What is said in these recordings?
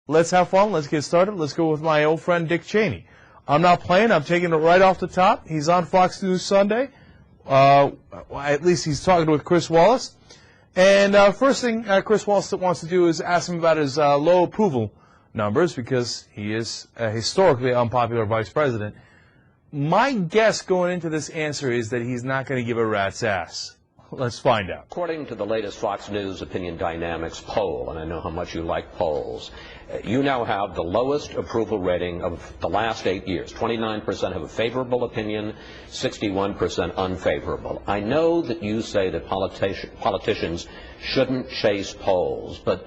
Let's have fun. Let's get started. Let's go with my old friend Dick Cheney. I'm not playing. I'm taking it right off the top. He's on Fox News Sunday. At least he's talking with Chris Wallace. And first thing Chris Wallace wants to do is ask him about his low approval numbers because he is a historically unpopular vice president. My guess going into this answer is that he's not going to give a rat's ass. Let's find out. According to the latest Fox News Opinion Dynamics poll, and I know how much you like polls, you now have the lowest approval rating of the last 8 years. 29% have a favorable opinion, 61% unfavorable. I know that you say that politicians shouldn't chase polls, but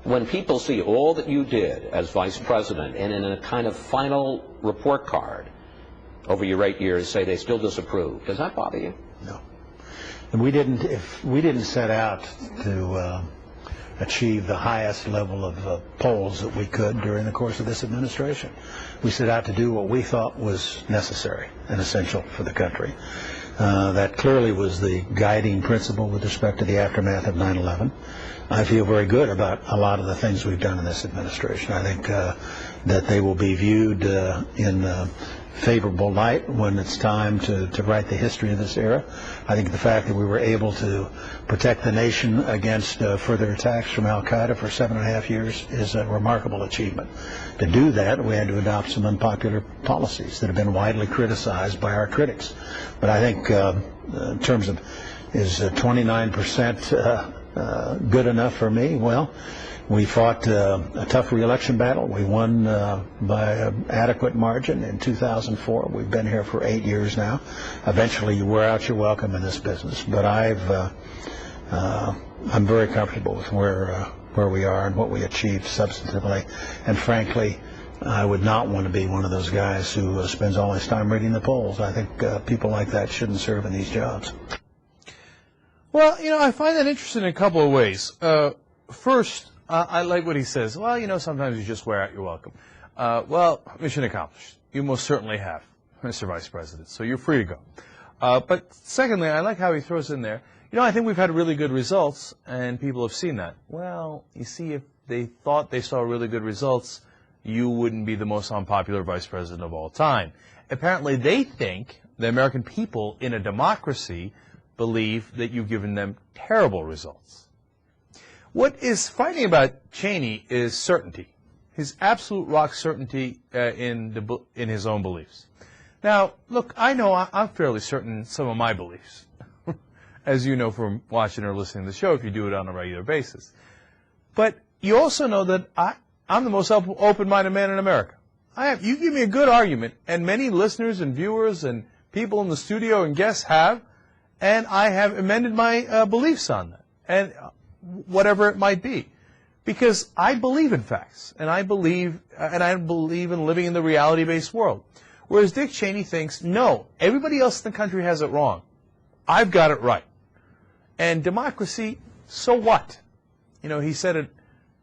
when people see all that you did as vice president and in a kind of final report card over your 8 years say they still disapprove, does that bother you? No. And we didn't set out to achieve the highest level of polls that we could during the course of this administration. We set out to do what we thought was necessary and essential for the country. That clearly was the guiding principle with respect to the aftermath of 9/11. I feel very good about a lot of the things we've done in this administration. I think that they will be viewed in favorable light when it's time to write the history of this era. I think the fact that we were able to protect the nation against further attacks from Al-Qaeda for 7.5 years is a remarkable achievement. To do that, we had to adopt some unpopular policies that have been widely criticized by our critics. But I think in terms of is 29% good enough for me? Well, we fought a tough re-election battle. We won by an adequate margin in 2004. We've been here for 8 years now. Eventually, you wear out your welcome in this business. But I'm very comfortable with where we are and what we achieved substantively. And frankly, I would not want to be one of those guys who spends all his time reading the polls. I think people like that shouldn't serve in these jobs. Well, I find that interesting in a couple of ways. First, I like what he says. Well, sometimes you just wear out your welcome. Well, mission accomplished. You most certainly have, Mr. Vice President, so you're free to go. But secondly, I like how he throws in there, I think we've had really good results, and people have seen that. Well, you see, if they thought they saw really good results, you wouldn't be the most unpopular vice president of all time. Apparently, they think the American people in a democracy believe that you've given them terrible results. What is frightening about Cheney is certainty, his absolute rock certainty in his own beliefs. Now, look, I know I'm fairly certain in some of my beliefs, as you know from watching or listening to the show if you do it on a regular basis. But you also know that I'm the most open-minded man in America. You give me a good argument, and many listeners and viewers and people in the studio and guests have, and I have amended my beliefs on that. And whatever it might be, because I believe in facts, and I believe in living in the reality-based world. Whereas Dick Cheney thinks, no, everybody else in the country has it wrong. I've got it right. And democracy, so what? He said it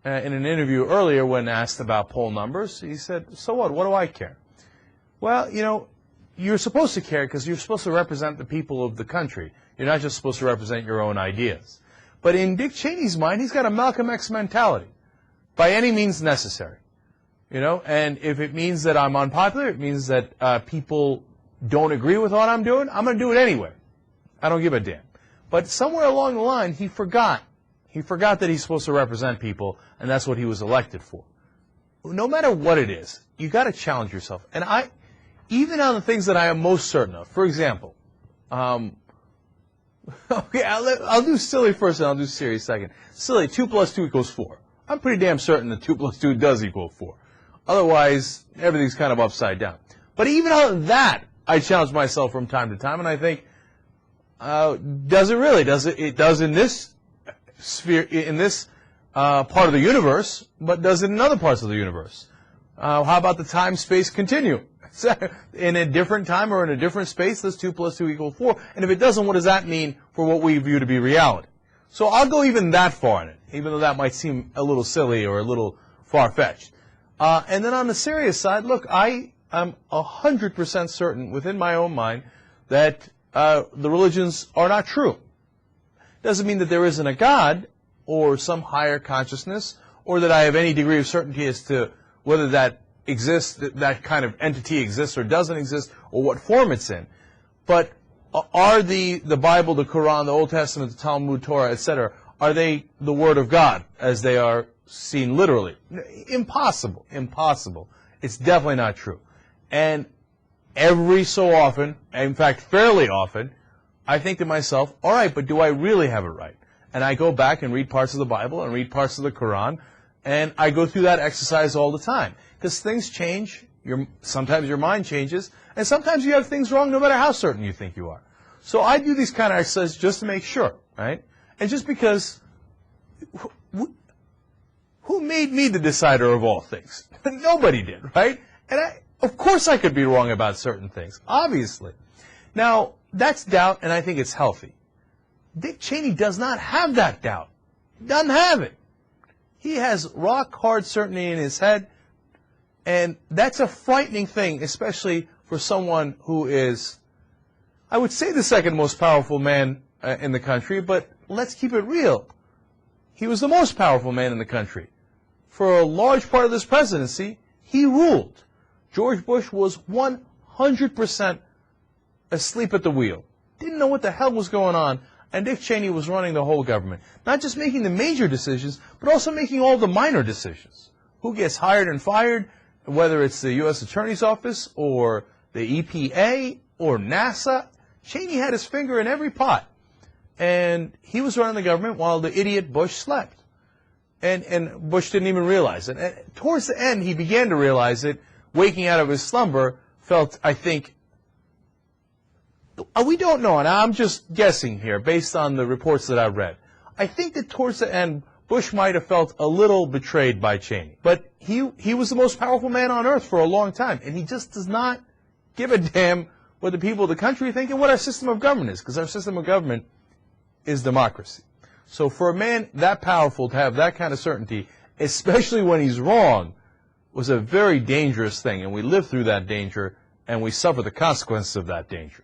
in an interview earlier when asked about poll numbers. He said, so what? What do I care? Well, you're supposed to care because you're supposed to represent the people of the country. You're not just supposed to represent your own ideas. But in Dick Cheney's mind, he's got a Malcolm X mentality, by any means necessary, And if it means that I'm unpopular, it means that people don't agree with what I'm doing, I'm going to do it anyway. I don't give a damn. But somewhere along the line, he forgot. He forgot that he's supposed to represent people, and that's what he was elected for. No matter what it is, you got to challenge yourself. And even on the things that I am most certain of, for example, okay, I'll do silly first and I'll do serious second. Silly, 2 + 2 = 4. I'm pretty damn certain that 2 + 2 does equal 4. Otherwise, everything's kind of upside down. But even on that, I challenge myself from time to time, and I think, does it really? It does in this sphere, in this part of the universe, but does it in other parts of the universe? How about the time-space continuum? In a different time or in a different space, does 2 + 2 = 4? And if it doesn't, what does that mean for what we view to be reality? So I'll go even that far in it, even though that might seem a little silly or a little far-fetched. And then on the serious side, look, I am 100% certain within my own mind that the religions are not true. Doesn't mean that there isn't a God or some higher consciousness or that I have any degree of certainty as to whether that exists, that kind of entity exists or doesn't exist, or what form it's in. But are the Bible, the Quran, the Old Testament, the Talmud, Torah, etc., are they the Word of God as they are seen literally? Impossible. Impossible. It's definitely not true. And every so often, in fact, fairly often, I think to myself, all right, but do I really have it right? And I go back and read parts of the Bible and read parts of the Quran, and I go through that exercise all the time. Because things change, sometimes your mind changes, and sometimes you have things wrong no matter how certain you think you are. So I do these kind of exercises just to make sure, right? And just because, who made me the decider of all things? Nobody did, right? And of course I could be wrong about certain things, obviously. Now, that's doubt, and I think it's healthy. Dick Cheney does not have that doubt. Doesn't have it. He has rock-hard certainty in his head, and that's a frightening thing, especially for someone who is, I would say, the second most powerful man in the country, but let's keep it real. He was the most powerful man in the country. For a large part of this presidency, he ruled. George Bush was 100% asleep at the wheel. Didn't know what the hell was going on, and Dick Cheney was running the whole government. Not just making the major decisions, but also making all the minor decisions. Who gets hired and fired, whether it's the U.S. Attorney's Office or the EPA or NASA. Cheney had his finger in every pot. And he was running the government while the idiot Bush slept. And Bush didn't even realize it. And towards the end, he began to realize it, waking out of his slumber, felt, I think, we don't know, and I'm just guessing here based on the reports that I've read. I think that towards the end, Bush might have felt a little betrayed by Cheney. But he was the most powerful man on earth for a long time, and he just does not give a damn what the people of the country think and what our system of government is, because our system of government is democracy. So for a man that powerful to have that kind of certainty, especially when he's wrong, was a very dangerous thing, and we live through that danger, and we suffer the consequences of that danger.